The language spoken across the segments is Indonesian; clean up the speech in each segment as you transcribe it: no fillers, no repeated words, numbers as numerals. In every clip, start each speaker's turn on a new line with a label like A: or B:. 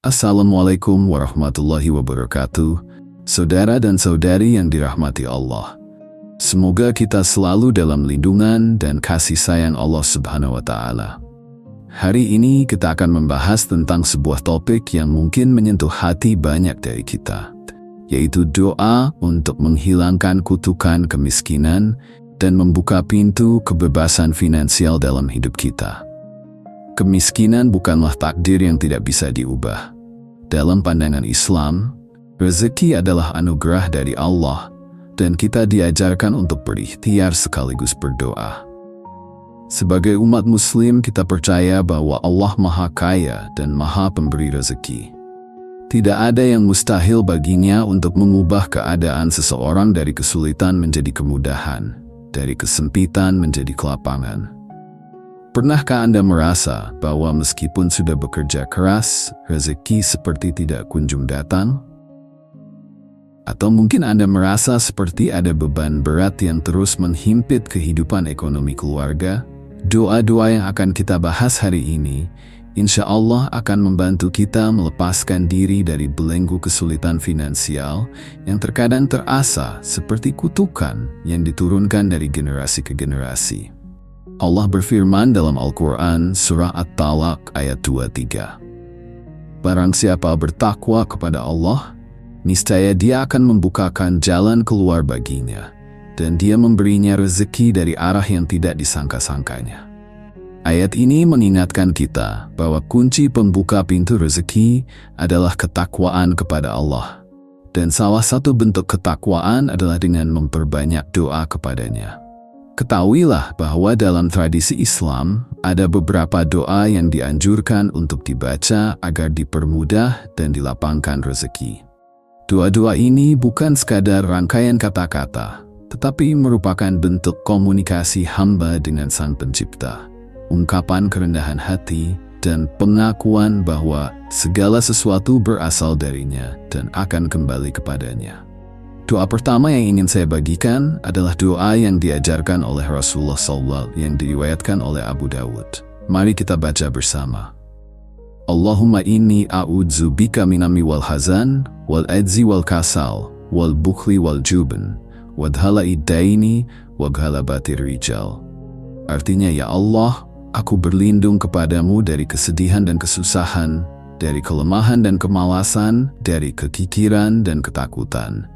A: Assalamualaikum warahmatullahi wabarakatuh. Saudara dan saudari yang dirahmati Allah. Semoga kita selalu dalam lindungan dan kasih sayang Allah Subhanahu wa Ta'ala. Hari ini kita akan membahas tentang sebuah topik yang mungkin menyentuh hati banyak dari kita, yaitu doa untuk menghilangkan kutukan kemiskinan dan membuka pintu kebebasan finansial dalam hidup kita. Kemiskinan bukanlah takdir yang tidak bisa diubah. Dalam pandangan Islam, rezeki adalah anugerah dari Allah, dan kita diajarkan untuk berikhtiar sekaligus berdoa. Sebagai umat Muslim, kita percaya bahwa Allah Maha Kaya dan Maha Pemberi rezeki. Tidak ada yang mustahil baginya untuk mengubah keadaan seseorang dari kesulitan menjadi kemudahan, dari kesempitan menjadi kelapangan. Pernahkah Anda merasa bahwa meskipun sudah bekerja keras, rezeki seperti tidak kunjung datang? Atau mungkin Anda merasa seperti ada beban berat yang terus menghimpit kehidupan ekonomi keluarga? Doa-doa yang akan kita bahas hari ini, insya Allah akan membantu kita melepaskan diri dari belenggu kesulitan finansial yang terkadang terasa seperti kutukan yang diturunkan dari generasi ke generasi. Allah berfirman dalam Al-Quran surah At-Talaq ayat 23. Barang siapa bertakwa kepada Allah, niscaya dia akan membukakan jalan keluar baginya, dan dia memberinya rezeki dari arah yang tidak disangka-sangkanya. Ayat ini mengingatkan kita bahwa kunci pembuka pintu rezeki adalah ketakwaan kepada Allah. Dan salah satu bentuk ketakwaan adalah dengan memperbanyak doa kepadanya. Ketahuilah bahwa dalam tradisi Islam, ada beberapa doa yang dianjurkan untuk dibaca agar dipermudah dan dilapangkan rezeki. Doa-doa ini bukan sekadar rangkaian kata-kata, tetapi merupakan bentuk komunikasi hamba dengan Sang Pencipta, ungkapan kerendahan hati, dan pengakuan bahwa segala sesuatu berasal darinya dan akan kembali kepadanya. Doa pertama yang ingin saya bagikan adalah doa yang diajarkan oleh Rasulullah SAW yang diriwayatkan oleh Abu Dawud. Mari kita baca bersama. Allahumma inni a'udzubika minami wal hazan, wal ajzi wal kasal, wal bukhli wal jubn, wadhala'i daini, waghalabatir rijal. Artinya, ya Allah, aku berlindung kepadamu dari kesedihan dan kesusahan, dari kelemahan dan kemalasan, dari kekikiran dan ketakutan,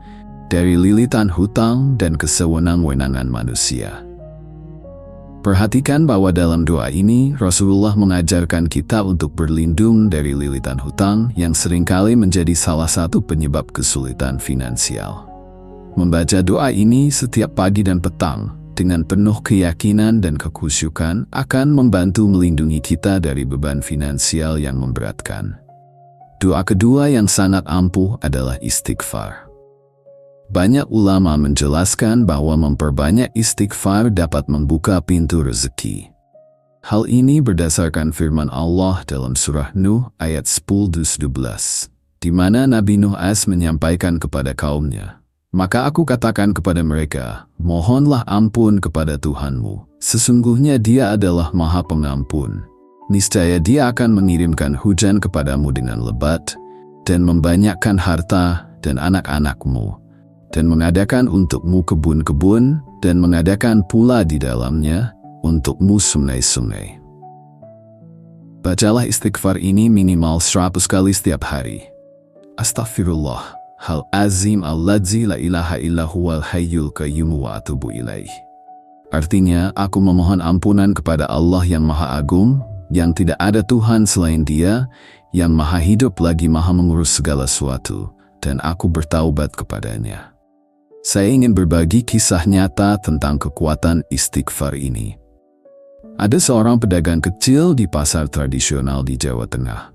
A: dari lilitan hutang dan kesewenang-wenangan manusia. Perhatikan bahwa dalam doa ini, Rasulullah mengajarkan kita untuk berlindung dari lilitan hutang yang seringkali menjadi salah satu penyebab kesulitan finansial. Membaca doa ini setiap pagi dan petang, dengan penuh keyakinan dan kekhusyukan akan membantu melindungi kita dari beban finansial yang memberatkan. Doa kedua yang sangat ampuh adalah istighfar. Banyak ulama menjelaskan bahwa memperbanyak istighfar dapat membuka pintu rezeki. Hal ini berdasarkan firman Allah dalam surah Nuh ayat 10-12, di mana Nabi Nuh AS menyampaikan kepada kaumnya, "Maka aku katakan kepada mereka, mohonlah ampun kepada Tuhanmu. Sesungguhnya Dia adalah Maha Pengampun. Niscaya Dia akan mengirimkan hujan kepadamu dengan lebat, dan membanyakkan harta dan anak-anakmu, dan mengadakan untukmu kebun-kebun, dan mengadakan pula di dalamnya untukmu sungai-sungai." Bacalah istighfar ini minimal 100 kali setiap hari. Astaghfirullah hal azim alladzi la ilaha illa huwal hayyul qayyum wa atubu ilaih. Artinya, aku memohon ampunan kepada Allah yang Maha Agung, yang tidak ada Tuhan selain Dia, yang Maha Hidup lagi Maha mengurus segala sesuatu, dan aku bertaubat kepadanya. Saya ingin berbagi kisah nyata tentang kekuatan istighfar ini. Ada seorang pedagang kecil di pasar tradisional di Jawa Tengah.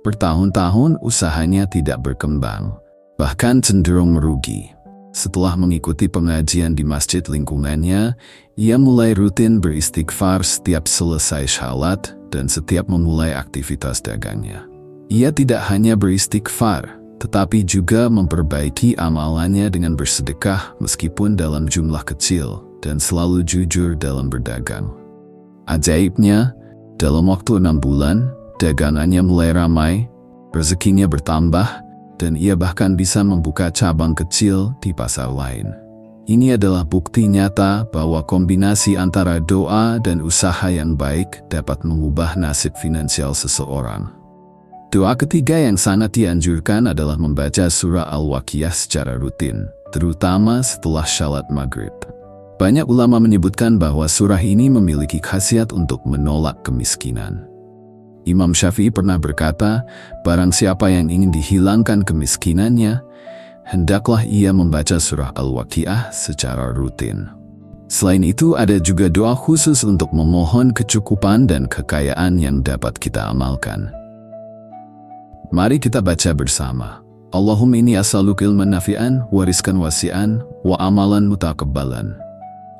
A: Bertahun-tahun usahanya tidak berkembang, bahkan cenderung merugi. Setelah mengikuti pengajian di masjid lingkungannya, ia mulai rutin beristighfar setiap selesai shalat dan setiap memulai aktivitas dagangnya. Ia tidak hanya beristighfar, tetapi juga memperbaiki amalannya dengan bersedekah meskipun dalam jumlah kecil, dan selalu jujur dalam berdagang. Ajaibnya, dalam waktu 6 bulan, dagangannya mulai ramai, rezekinya bertambah, dan ia bahkan bisa membuka cabang kecil di pasar lain. Ini adalah bukti nyata bahwa kombinasi antara doa dan usaha yang baik dapat mengubah nasib finansial seseorang. Doa ketiga yang sangat dianjurkan adalah membaca surah Al-Waqiah secara rutin, terutama setelah salat maghrib. Banyak ulama menyebutkan bahwa surah ini memiliki khasiat untuk menolak kemiskinan. Imam Syafi'i pernah berkata, barang siapa yang ingin dihilangkan kemiskinannya, hendaklah ia membaca surah Al-Waqiah secara rutin. Selain itu, ada juga doa khusus untuk memohon kecukupan dan kekayaan yang dapat kita amalkan. Mari kita baca bersama. Allahumma inni as'aluka ilman nafi'an wa rizqan wasi'an wa amalan mutaqabbalan.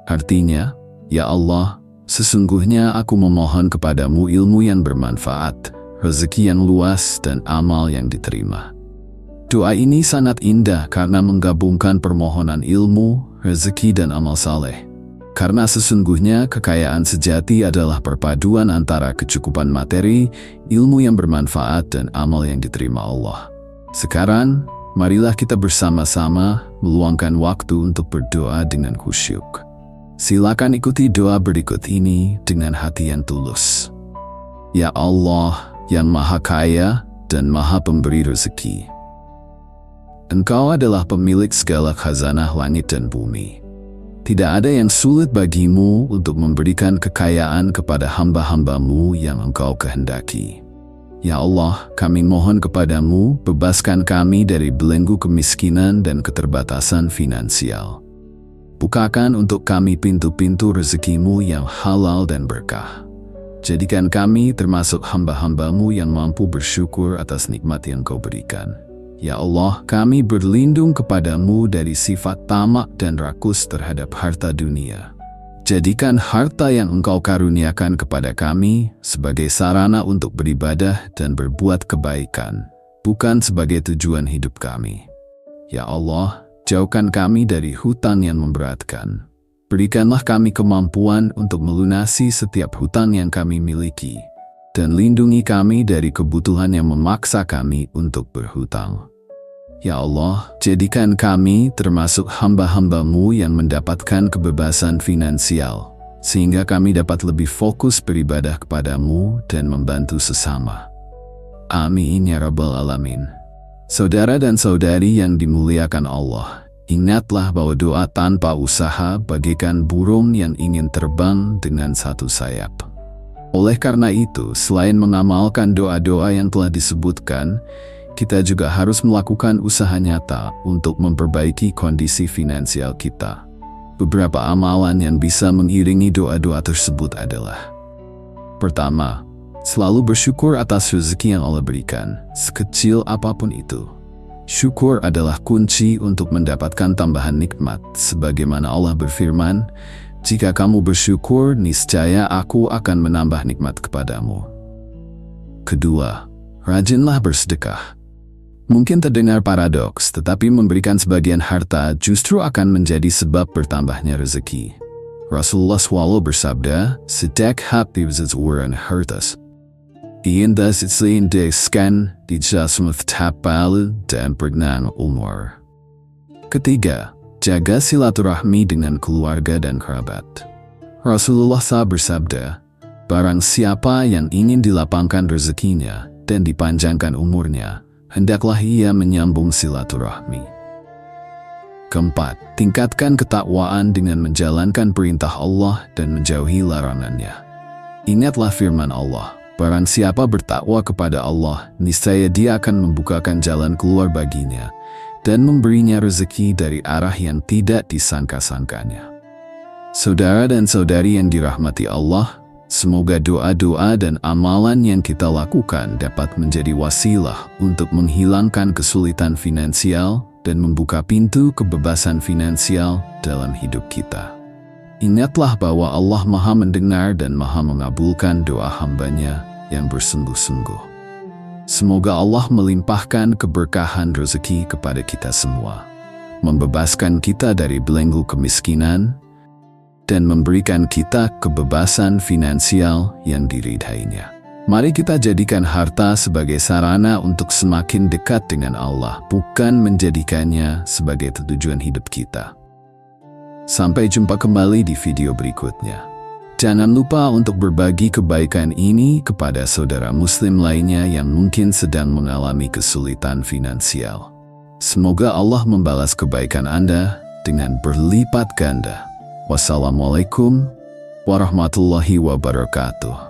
A: Artinya, ya Allah, sesungguhnya aku memohon kepadamu ilmu yang bermanfaat, rezeki yang luas dan amal yang diterima. Doa ini sangat indah karena menggabungkan permohonan ilmu, rezeki dan amal saleh. Karena sesungguhnya kekayaan sejati adalah perpaduan antara kecukupan materi, ilmu yang bermanfaat dan amal yang diterima Allah. Sekarang, marilah kita bersama-sama meluangkan waktu untuk berdoa dengan khusyuk. Silakan ikuti doa berikut ini dengan hati yang tulus. Ya Allah, yang Maha Kaya dan Maha Pemberi rezeki. Engkau adalah pemilik segala khazanah langit dan bumi. Tidak ada yang sulit bagimu untuk memberikan kekayaan kepada hamba-hambamu yang Engkau kehendaki. Ya Allah, kami mohon kepadamu, bebaskan kami dari belenggu kemiskinan dan keterbatasan finansial. Bukakan untuk kami pintu-pintu rezekimu yang halal dan berkah. Jadikan kami termasuk hamba-hambamu yang mampu bersyukur atas nikmat yang Kau berikan. Ya Allah, kami berlindung kepadamu dari sifat tamak dan rakus terhadap harta dunia. Jadikan harta yang Engkau karuniakan kepada kami sebagai sarana untuk beribadah dan berbuat kebaikan, bukan sebagai tujuan hidup kami. Ya Allah, jauhkan kami dari hutang yang memberatkan. Berikanlah kami kemampuan untuk melunasi setiap hutang yang kami miliki, dan lindungi kami dari kebutuhan yang memaksa kami untuk berhutang. Ya Allah, jadikan kami termasuk hamba-hambamu yang mendapatkan kebebasan finansial, sehingga kami dapat lebih fokus beribadah kepadamu dan membantu sesama. Amin ya Rabbal Alamin. Saudara dan saudari yang dimuliakan Allah, ingatlah bahwa doa tanpa usaha bagaikan burung yang ingin terbang dengan satu sayap. Oleh karena itu, selain mengamalkan doa-doa yang telah disebutkan, kita juga harus melakukan usaha nyata untuk memperbaiki kondisi finansial kita. Beberapa amalan yang bisa mengiringi doa-doa tersebut adalah: pertama, selalu bersyukur atas rezeki yang Allah berikan, sekecil apapun itu. Syukur adalah kunci untuk mendapatkan tambahan nikmat, sebagaimana Allah berfirman, "Jika kamu bersyukur, niscaya Aku akan menambah nikmat kepadamu." Kedua, rajinlah bersedekah. Mungkin terdengar paradoks, tetapi memberikan sebagian harta justru akan menjadi sebab bertambahnya rezeki. Rasulullah SAW bersabda, "Sedekah bewijs oren hartas. Iendas itselin deskan dijasmuth tapal dan pernang umur." Ketiga, jaga silaturahmi dengan keluarga dan kerabat. Rasulullah SAW bersabda, "Barang siapa yang ingin dilapangkan rezekinya dan dipanjangkan umurnya, hendaklah ia menyambung silaturahmi." Keempat, tingkatkan ketakwaan dengan menjalankan perintah Allah dan menjauhi larangannya. Ingatlah firman Allah, "Barang siapa bertakwa kepada Allah, niscaya Dia akan membukakan jalan keluar baginya dan memberinya rezeki dari arah yang tidak disangka-sangkanya." Saudara dan saudari yang dirahmati Allah, semoga doa-doa dan amalan yang kita lakukan dapat menjadi wasilah untuk menghilangkan kesulitan finansial dan membuka pintu kebebasan finansial dalam hidup kita. Ingatlah bahwa Allah Maha mendengar dan Maha mengabulkan doa hamba-Nya yang bersungguh-sungguh. Semoga Allah melimpahkan keberkahan rezeki kepada kita semua, membebaskan kita dari belenggu kemiskinan, dan memberikan kita kebebasan finansial yang diridhainya. Mari kita jadikan harta sebagai sarana untuk semakin dekat dengan Allah, bukan menjadikannya sebagai tujuan hidup kita. Sampai jumpa kembali di video berikutnya. Jangan lupa untuk berbagi kebaikan ini kepada saudara muslim lainnya yang mungkin sedang mengalami kesulitan finansial. Semoga Allah membalas kebaikan Anda dengan berlipat ganda. Wassalamualaikum warahmatullahi wabarakatuh.